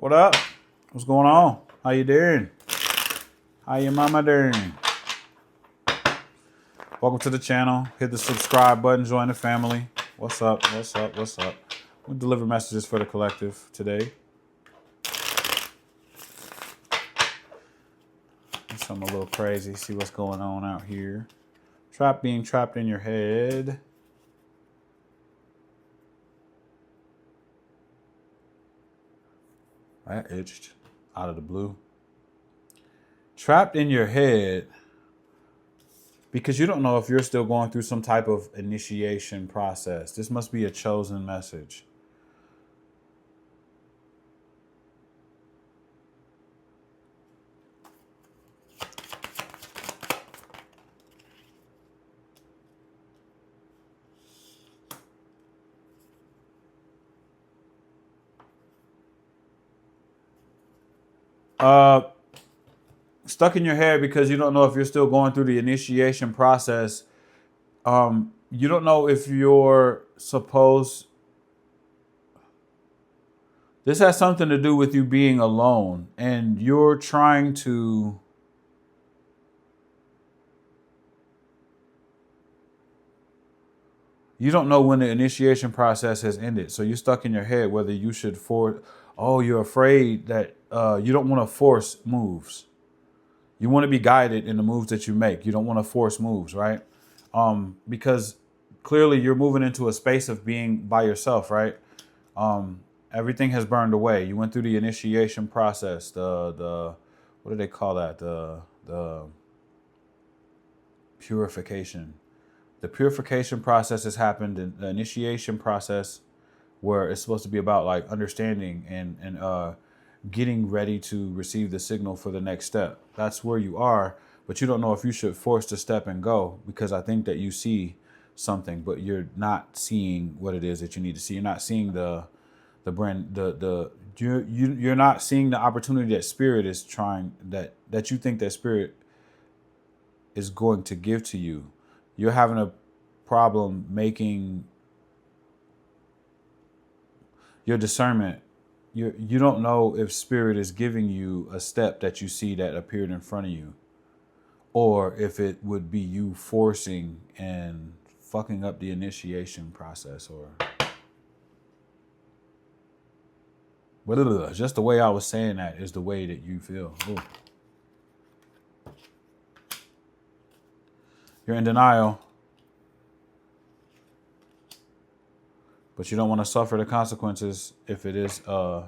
What up? What's going on? How you doing? How your mama doing? Welcome to the channel. Hit the subscribe button. Join the family. What's up? What's up? What's up? We deliver messages for the collective today. Something a little crazy. See what's going on out here. Being trapped in your head. That itched out of the blue. Trapped in your head because you don't know if you're still going through some type of initiation process. This must be a chosen message. Stuck in your head because you don't know if you're still going through the initiation process. You don't know if you're supposed. This has something to do with you being alone, and you're trying to. You don't know when the initiation process has ended, so you're stuck in your head whether you should you're afraid that you don't want to force moves. You want to be guided in the moves that you make. You don't want to force moves, right? Because clearly you're moving into a space of being by yourself, right? Everything has burned away. You went through the initiation process. The what do they call that? The purification. The purification process has happened. In the initiation process, where it's supposed to be about like understanding and getting ready to receive the signal for the next step. That's where you are, but you don't know if you should force the step and go, because I think that you see something, but you're not seeing what it is that you need to see. You're not seeing you're not seeing the opportunity that spirit is trying, that you think that spirit is going to give to you. You're having a problem making your discernment. You don't know if spirit is giving you a step that you see that appeared in front of you, or if it would be you forcing and fucking up the initiation process, or just the way I was saying that is the way that you feel. Ooh. You're in denial, but you don't want to suffer the consequences if it is a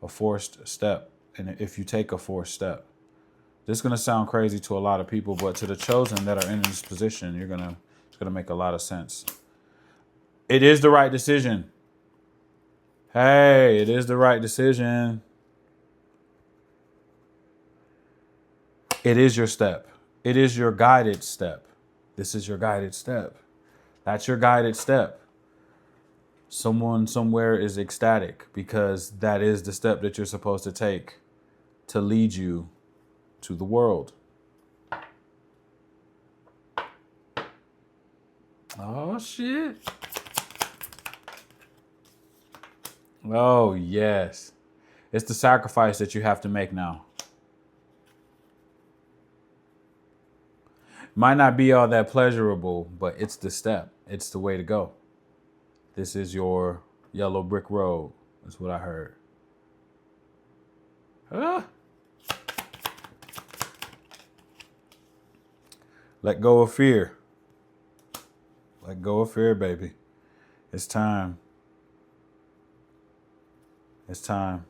forced step, and if you take a forced step. This is going to sound crazy to a lot of people, but to the chosen that are in this position, it's going to make a lot of sense. It is the right decision. Hey, it is the right decision. It is your step. It is your guided step. This is your guided step. That's your guided step. Someone somewhere is ecstatic because that is the step that you're supposed to take to lead you to the world. Oh, shit. Oh, yes. It's the sacrifice that you have to make now. Might not be all that pleasurable, but it's the step. It's the way to go. This is your yellow brick road. That's what I heard. Let go of fear. Let go of fear, baby. It's time. It's time.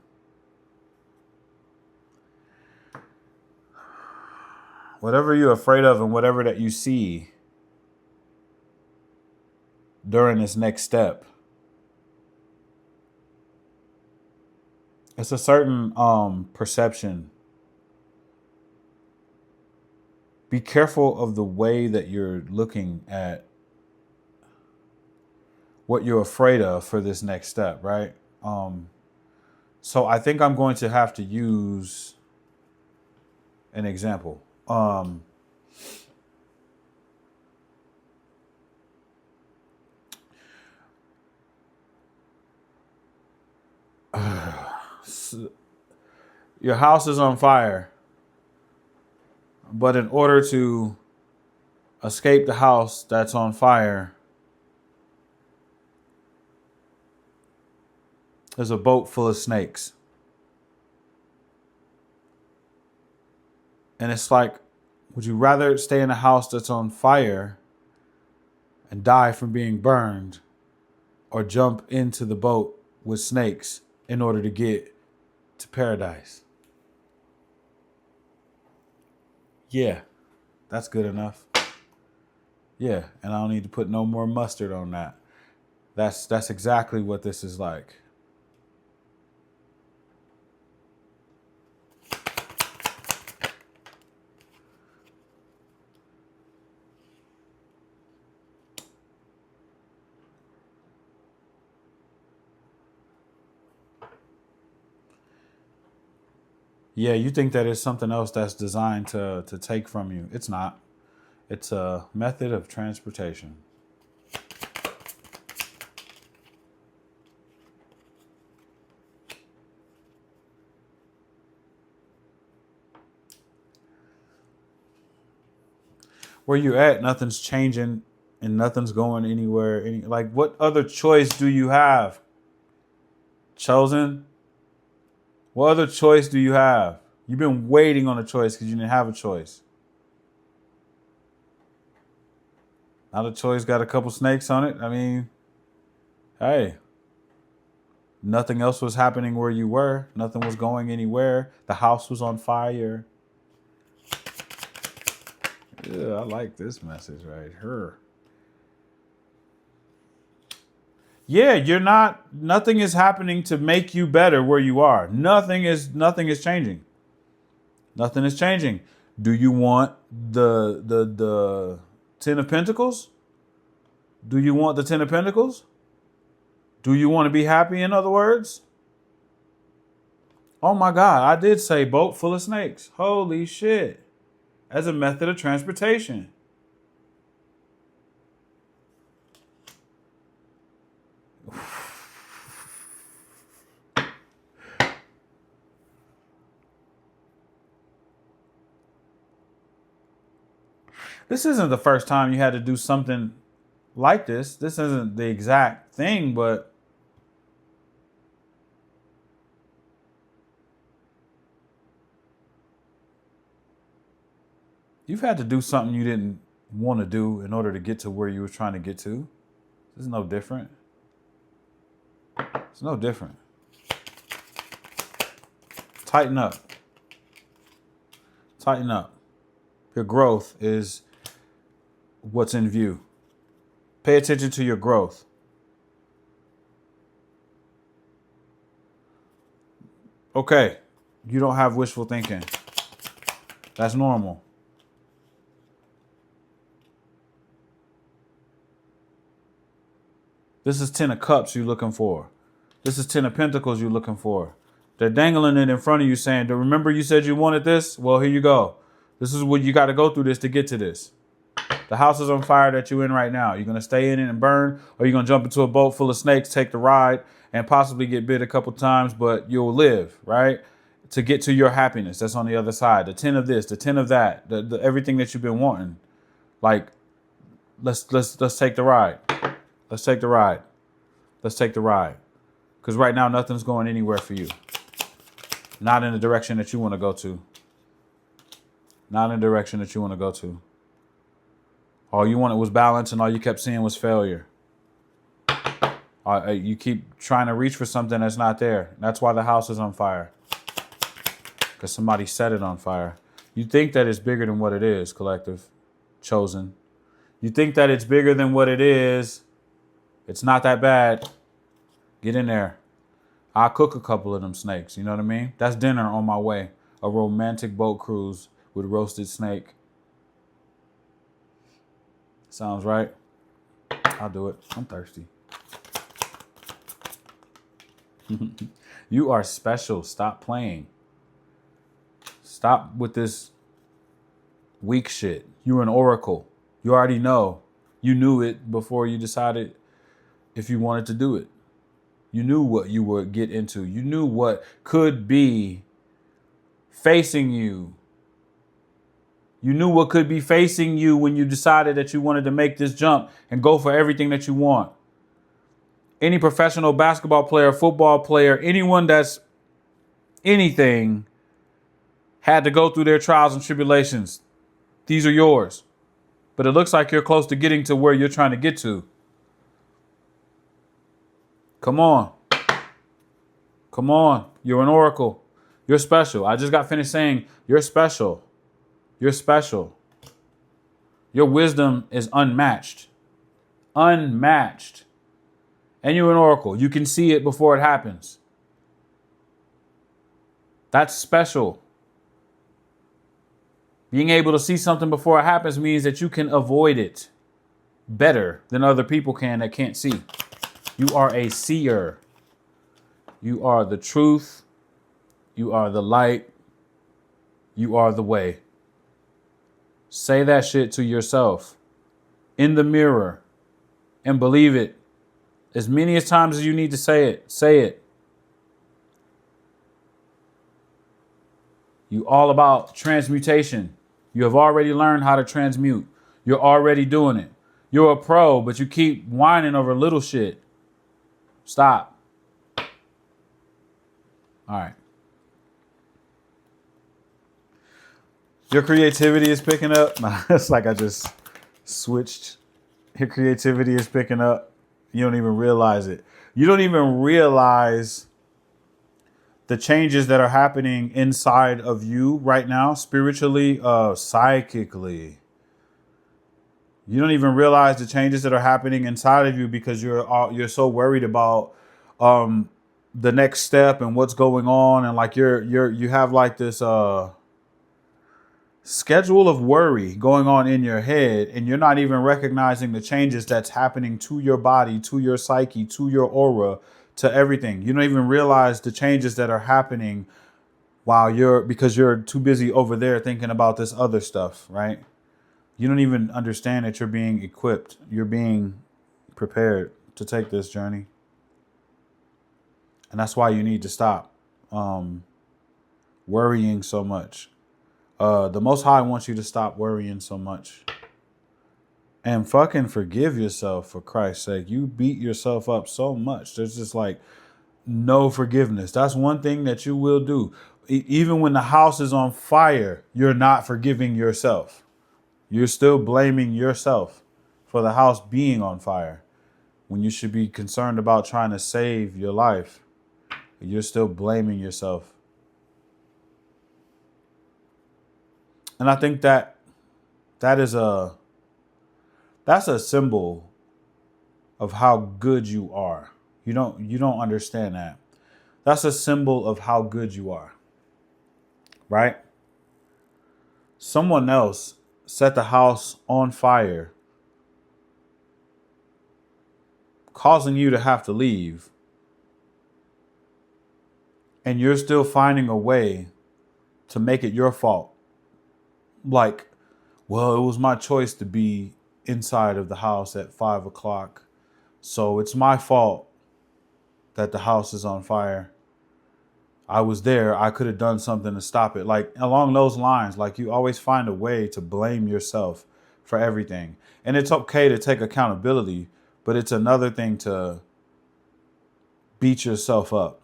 Whatever you're afraid of and whatever that you see during this next step, it's a certain perception. Be careful of the way that you're looking at what you're afraid of for this next step, right? So I think I'm going to have to use an example. Your house is on fire, but in order to escape the house that's on fire, there's a boat full of snakes. And it's like, would you rather stay in a house that's on fire and die from being burned, or jump into the boat with snakes in order to get to paradise? Yeah, that's good enough. Yeah, and I don't need to put no more mustard on that. That's exactly what this is like. Yeah, you think that it's something else that's designed to take from you. It's not. It's a method of transportation. Where you at, nothing's changing and nothing's going anywhere. Like, what other choice do you have? Chosen? What other choice do you have? You've been waiting on a choice because you didn't have a choice. Now the choice got a couple snakes on it. I mean, hey, nothing else was happening where you were. Nothing was going anywhere. The house was on fire. Yeah, I like this message right here. Yeah, nothing is happening to make you better where you are. Nothing is changing. Nothing is changing. Do you want the Ten of Pentacles? Do you want the Ten of Pentacles? Do you want to be happy, in other words? Oh my God, I did say boat full of snakes. Holy shit. As a method of transportation. This isn't the first time you had to do something like this. This isn't the exact thing, but you've had to do something you didn't want to do in order to get to where you were trying to get to. This is no different. It's no different. Tighten up. Tighten up. Your growth is what's in view. Pay attention to your growth. Okay, you don't have wishful thinking. That's normal. This is Ten of Cups you're looking for. This is Ten of Pentacles you're looking for. They're dangling it in front of you saying, remember you said you wanted this? Well, here you go. This is what you got to go through this to get to this. The house is on fire that you're in right now. You're going to stay in it and burn, or you're going to jump into a boat full of snakes, take the ride, and possibly get bit a couple times, but you'll live, right? To get to your happiness. That's on the other side. The 10 of this, the 10 of that, the everything that you've been wanting. Like, let's take the ride. Let's take the ride. Let's take the ride. Because right now, nothing's going anywhere for you. Not in the direction that you want to go to. Not in the direction that you want to go to. All you wanted was balance, and all you kept seeing was failure. You keep trying to reach for something that's not there. That's why the house is on fire. Because somebody set it on fire. You think that it's bigger than what it is, collective. Chosen. You think that it's bigger than what it is. It's not that bad. Get in there. I'll cook a couple of them snakes. You know what I mean? That's dinner on my way. A romantic boat cruise with roasted snake. Sounds right. I'll do it. I'm thirsty. You are special. Stop playing. Stop with this weak shit. You're an oracle. You already know. You knew it before you decided if you wanted to do it. You knew what you would get into. You knew what could be facing you. You knew what could be facing you when you decided that you wanted to make this jump and go for everything that you want. Any professional basketball player, football player, anyone that's anything had to go through their trials and tribulations. These are yours. But it looks like you're close to getting to where you're trying to get to. Come on. Come on. You're an oracle. You're special. I just got finished saying you're special. You're special. Your wisdom is unmatched. Unmatched. And you're an oracle. You can see it before it happens. That's special. Being able to see something before it happens means that you can avoid it better than other people can that can't see. You are a seer. You are the truth. You are the light. You are the way. Say that shit to yourself in the mirror and believe it. As many as times as you need to say it, say it. You all about transmutation. You have already learned how to transmute. You're already doing it. You're a pro, but you keep whining over little shit. Stop. All right. Your creativity is picking up. It's like I just switched. Your creativity is picking up. You don't even realize it. You don't even realize the changes that are happening inside of you right now, spiritually, psychically. You don't even realize the changes that are happening inside of you because you're so worried about the next step and what's going on, and like you have like this schedule of worry going on in your head, and you're not even recognizing the changes that's happening to your body, to your psyche, to your aura, to everything. You don't even realize the changes that are happening because you're too busy over there thinking about this other stuff, right? You don't even understand that you're being equipped. You're being prepared to take this journey. And that's why you need to stop worrying so much. The Most High wants you to stop worrying so much. And fucking forgive yourself, for Christ's sake. You beat yourself up so much. There's just like no forgiveness. That's one thing that you will do. Even when the house is on fire, you're not forgiving yourself. You're still blaming yourself for the house being on fire when you should be concerned about trying to save your life. You're still blaming yourself. And I think that's a symbol of how good you are. You don't understand that. That's a symbol of how good you are. Right? Someone else set the house on fire, causing you to have to leave. And you're still finding a way to make it your fault. Like, well, it was my choice to be inside of the house at 5 o'clock. So it's my fault that the house is on fire. I was there. I could have done something to stop it. Like along those lines, like you always find a way to blame yourself for everything. And it's okay to take accountability, but it's another thing to beat yourself up,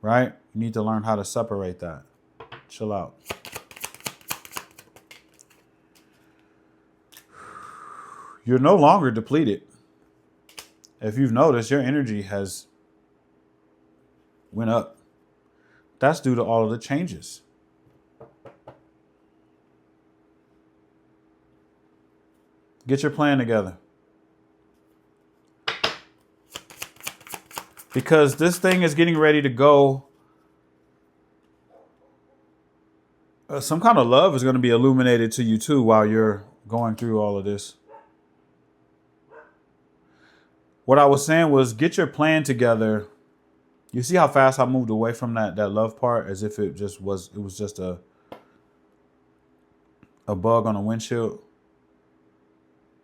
right? You need to learn how to separate that. Chill out. You're no longer depleted. If you've noticed, your energy has went up. That's due to all of the changes. Get your plan together. Because this thing is getting ready to go. Some kind of love is going to be illuminated to you too while you're going through all of this. What I was saying was get your plan together. You see how fast I moved away from that love part, as if it was just a bug on a windshield.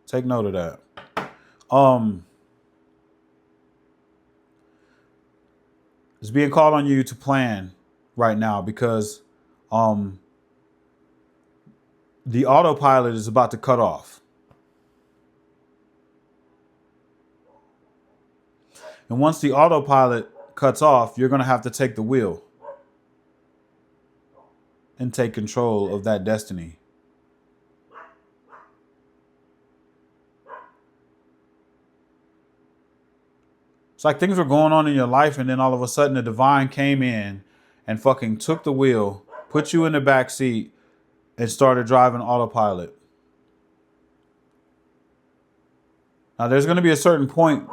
Take note of that. It's being called on you to plan right now because the autopilot is about to cut off. And once the autopilot cuts off, you're going to have to take the wheel and take control of that destiny. It's like things were going on in your life, and then all of a sudden the divine came in and fucking took the wheel, put you in the back seat, and started driving autopilot. Now there's going to be a certain point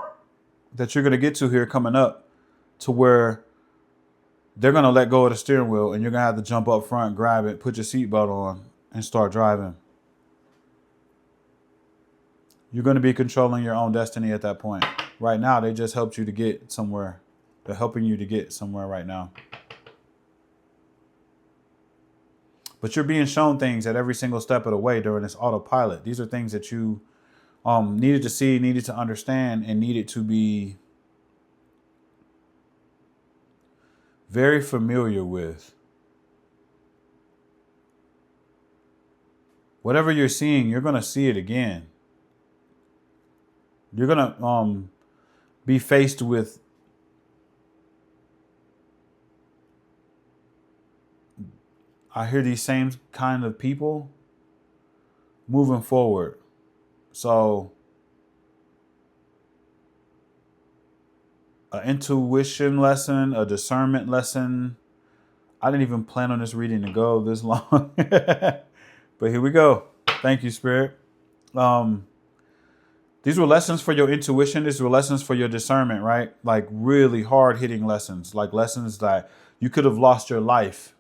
that you're going to get to here coming up to where they're going to let go of the steering wheel and you're going to have to jump up front, grab it, put your seatbelt on, and start driving. You're going to be controlling your own destiny at that point. Right now, they just helped you to get somewhere. They're helping you to get somewhere right now. But you're being shown things at every single step of the way during this autopilot. These are things that you needed to see, needed to understand, and needed to be very familiar with. Whatever you're seeing, you're going to see it again. You're going to be faced with I hear these same kind of people moving forward. So an intuition lesson, a discernment lesson. I didn't even plan on this reading to go this long. But here we go. Thank you, Spirit. These were lessons for your intuition. These were lessons for your discernment, right? Like really hard-hitting lessons. Like lessons that you could have lost your life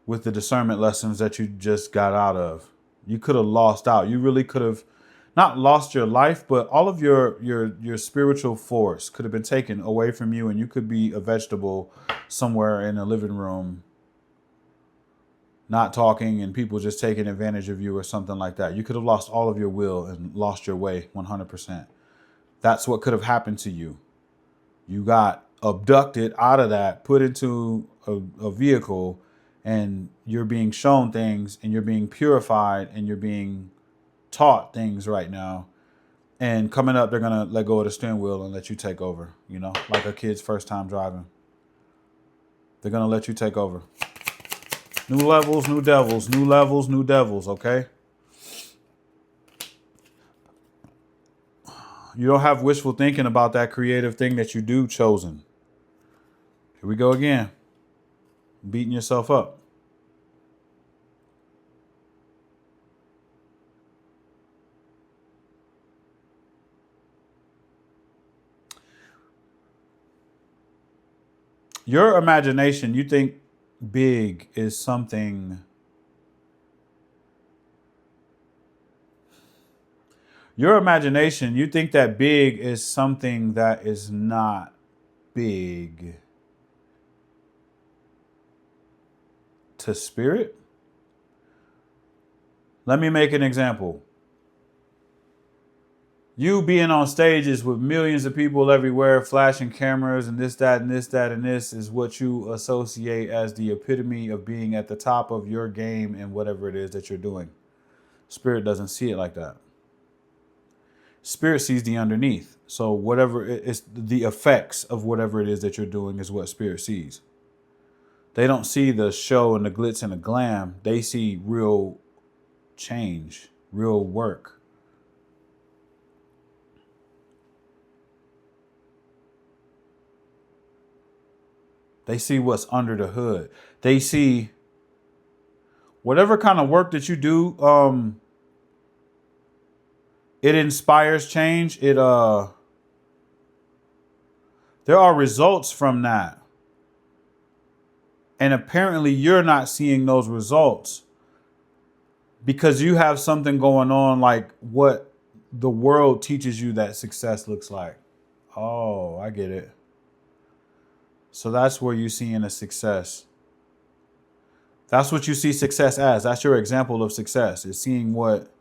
with the discernment lessons that you just got out of. You could have lost out. You really could have not lost your life, but all of your spiritual force could have been taken away from you, and you could be a vegetable somewhere in a living room, not talking, and people just taking advantage of you or something like that. You could have lost all of your will and lost your way 100%. That's what could have happened to you. You got abducted out of that, put into a vehicle, and you're being shown things, and you're being purified, and you're being taught things right now. And coming up, they're going to let go of the steering wheel and let you take over, you know, like a kid's first time driving. They're going to let you take over. New levels, new devils, new levels, new devils, okay? You don't have wishful thinking about that creative thing that you do chosen. Here we go again. Beating yourself up. Your imagination, you think big is something. Your imagination, you think that big is something that is not big to spirit. Let me make an example. You being on stages with millions of people everywhere, flashing cameras and this, that, and this, that, and this is what you associate as the epitome of being at the top of your game and whatever it is that you're doing. Spirit doesn't see it like that. Spirit sees the underneath. So whatever it's the effects of whatever it is that you're doing is what spirit sees. They don't see the show and the glitz and the glam. They see real change, real work. They see what's under the hood. They see whatever kind of work that you do. It inspires change. There are results from that. And apparently you're not seeing those results because you have something going on like what the world teaches you that success looks like. Oh, I get it. So that's where you're seeing a success. That's what you see success as. That's your example of success, is seeing what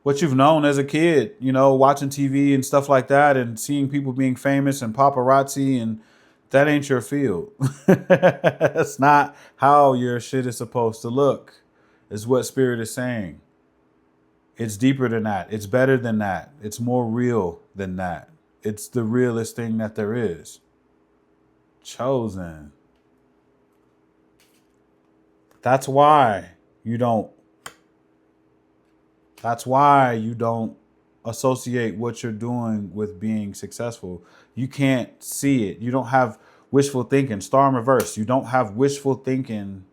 what you've known as a kid, watching TV and stuff like that and seeing people being famous and paparazzi, and that ain't your field. That's not how your shit is supposed to look, is what Spirit is saying. It's deeper than that. It's better than that. It's more real than that. It's the realest thing that there is. Chosen. That's why you don't associate what you're doing with being successful. You can't see it. You don't have wishful thinking. Star in reverse. You don't have wishful thinking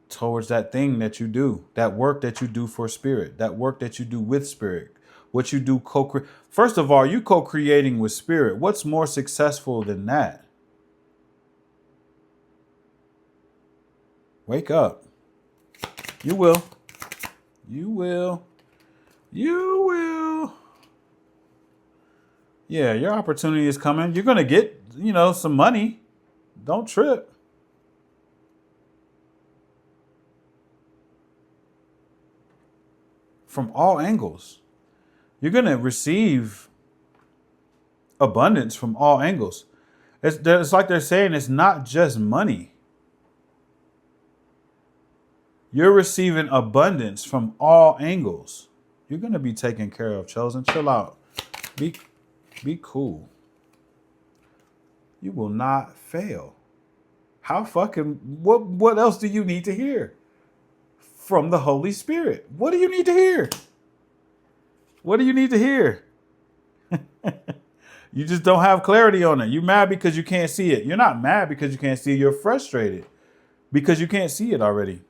towards that thing that you do, that work that you do for Spirit, that work that you do with Spirit, what you do First of all, you co-creating with Spirit. What's more successful than that? Wake up. You will. You will. You will. Yeah, your opportunity is coming. You're going to get, some money. Don't trip. From all angles. You're going to receive abundance from all angles. It's like they're saying it's not just money. You're receiving abundance from all angles. You're going to be taken care of, Chosen. Chill out. Be cool. You will not fail. What else do you need to hear from the Holy Spirit? What do you need to hear? What do you need to hear? You just don't have clarity on it. You're mad because you can't see it. You're not mad because you can't see it. You're frustrated because you can't see it already.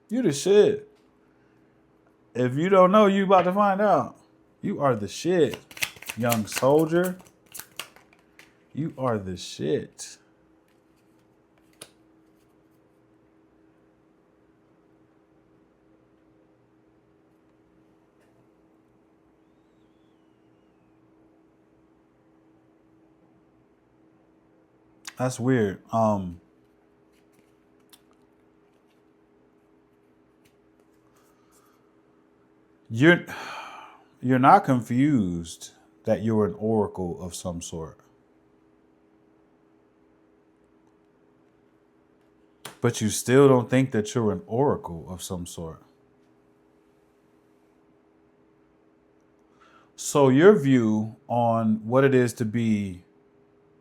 You the shit. If you don't know, you about to find out. You are the shit, young soldier. You are the shit. That's weird. You're not confused that you're an oracle of some sort. But you still don't think that you're an oracle of some sort. So your view on what it is to be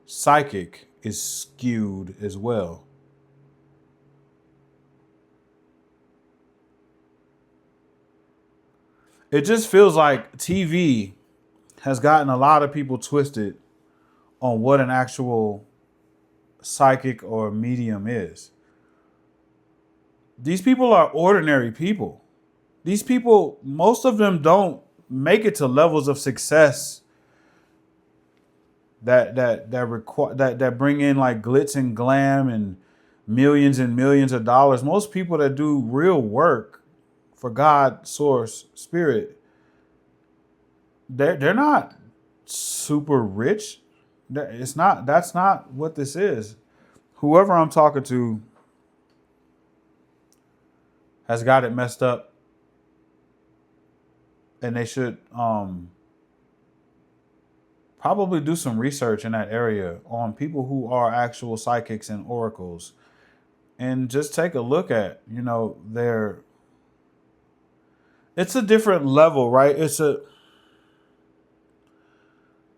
psychic is skewed as well. It just feels like TV has gotten a lot of people twisted on what an actual psychic or medium is. These people are ordinary people. These people, most of them don't make it to levels of success that bring in like glitz and glam and millions of dollars. Most people that do real work for God, source, Spirit, they're not super rich. That's not what this is. Whoever I'm talking to has got it messed up, and they should probably do some research in that area on people who are actual psychics and oracles, and just take a look at, it's a different level, right?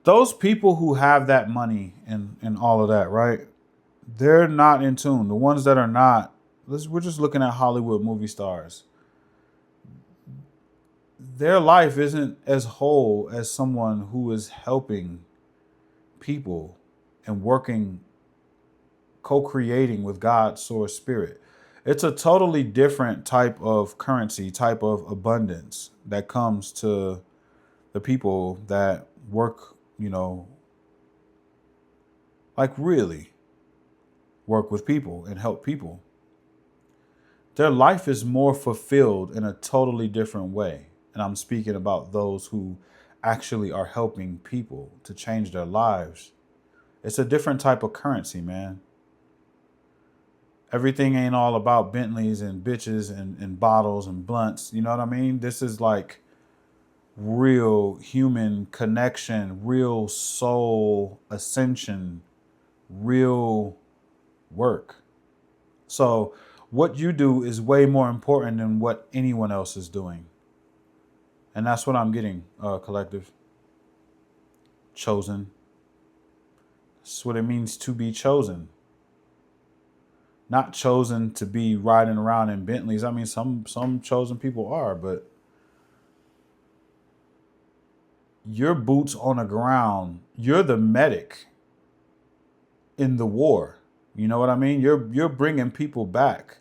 Those people who have that money and all of that, right? They're not in tune. The ones that are not, we're just looking at Hollywood movie stars. Their life isn't as whole as someone who is helping people and working, co-creating with God, source, Spirit. It's a totally different type of currency, type of abundance that comes to the people that work, like really work with people and help people. Their life is more fulfilled in a totally different way. And I'm speaking about those who actually are helping people to change their lives. It's a different type of currency, man. Everything ain't all about Bentleys and bitches and bottles and blunts. You know what I mean? This is like real human connection, real soul ascension, real work. So what you do is way more important than what anyone else is doing. And that's what I'm getting, collective. Chosen. That's what it means to be chosen. Not chosen to be riding around in Bentleys. I mean, some chosen people are, but you're boots on the ground. You're the medic in the war. You know what I mean? You're bringing people back.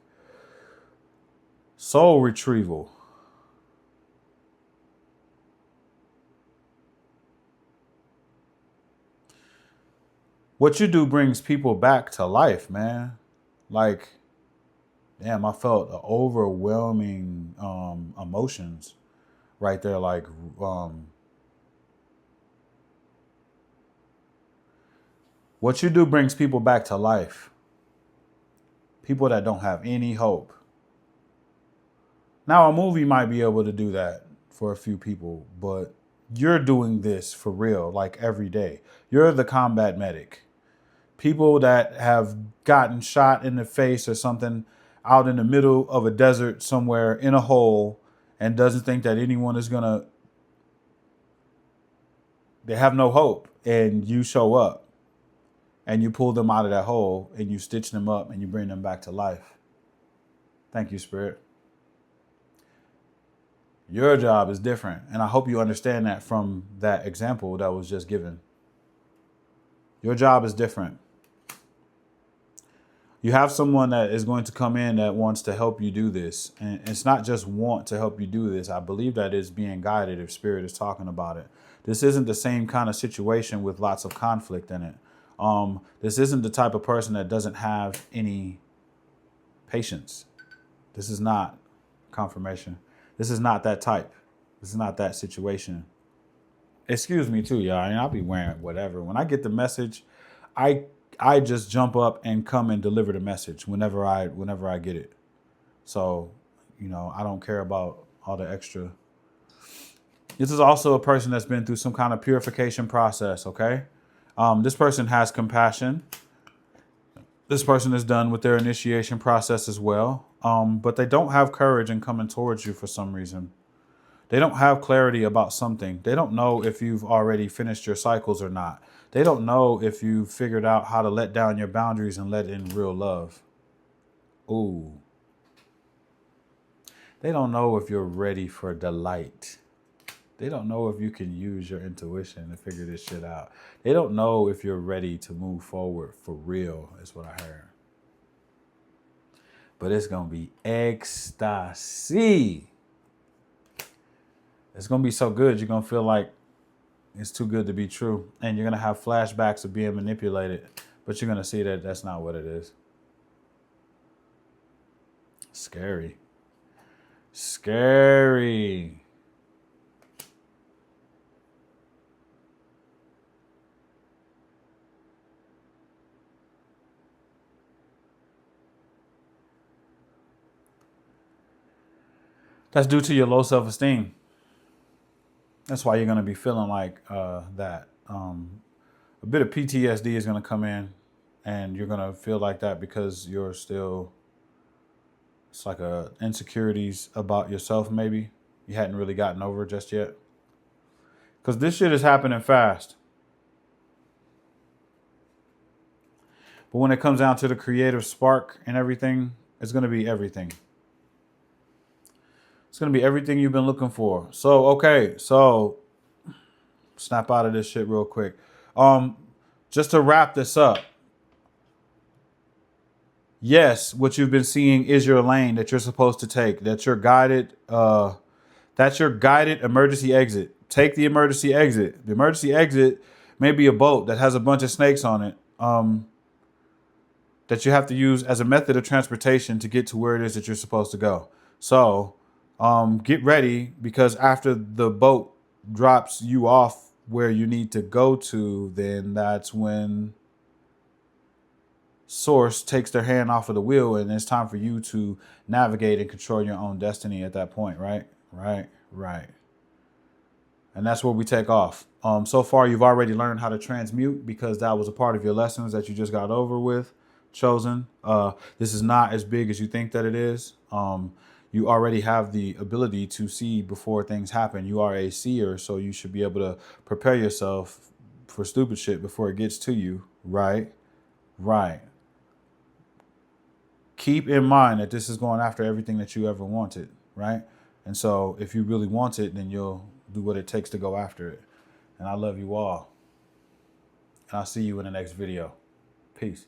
Soul retrieval. What you do brings people back to life, man. Like, damn, I felt overwhelming emotions right there. Like, what you do brings people back to life. People that don't have any hope. Now, a movie might be able to do that for a few people, but you're doing this for real, like every day. You're the combat medic. People that have gotten shot in the face or something out in the middle of a desert somewhere in a hole and doesn't think that anyone is gonna, they have no hope, and you show up and you pull them out of that hole and you stitch them up and you bring them back to life. Thank you, Spirit. Your job is different. And I hope you understand that from that example that was just given. Your job is different. You have someone that is going to come in that wants to help you do this. And it's not just want to help you do this. I believe that is being guided if Spirit is talking about it. This isn't the same kind of situation with lots of conflict in it. This isn't the type of person that doesn't have any patience. This is not confirmation. This is not that type. This is not that situation. Excuse me too, y'all. I mean, I'll be wearing whatever. When I get the message, I just jump up and come and deliver the message whenever I get it. So, you know, I don't care about all the extra. This is also a person that's been through some kind of purification process, okay? This person has compassion. This person is done with their initiation process as well. But they don't have courage in coming towards you for some reason. They don't have clarity about something. They don't know if you've already finished your cycles or not. They don't know if you've figured out how to let down your boundaries and let in real love. Ooh. They don't know if you're ready for delight. They don't know if you can use your intuition to figure this shit out. They don't know if you're ready to move forward for real, is what I heard. But it's going to be ecstasy. It's going to be so good, you're going to feel like it's too good to be true. And you're going to have flashbacks of being manipulated. But you're going to see that that's not what it is. Scary. Scary. That's due to your low self-esteem. That's why you're going to be feeling like that. A bit of PTSD is going to come in, and you're going to feel like that because you're still, it's like insecurities about yourself maybe. You hadn't really gotten over just yet. Because this shit is happening fast. But when it comes down to the creative spark and everything, it's going to be everything. It's going to be everything you've been looking for. So, okay. So, snap out of this shit real quick. Just to wrap this up. Yes, what you've been seeing is your lane that you're supposed to take. That's your guided emergency exit. Take the emergency exit. The emergency exit may be a boat that has a bunch of snakes on it. That you have to use as a method of transportation to get to where it is that you're supposed to go. So, get ready, because after the boat drops you off where you need to go to, then that's when source takes their hand off of the wheel, and it's time for you to navigate and control your own destiny at that point, right? Right. And that's where we take off. So far, you've already learned how to transmute because that was a part of your lessons that you just got over with, chosen. This is not as big as you think that it is. You already have the ability to see before things happen. You are a seer, so you should be able to prepare yourself for stupid shit before it gets to you, right? Right. Keep in mind that this is going after everything that you ever wanted, right? And so if you really want it, then you'll do what it takes to go after it. And I love you all. And I'll see you in the next video. Peace.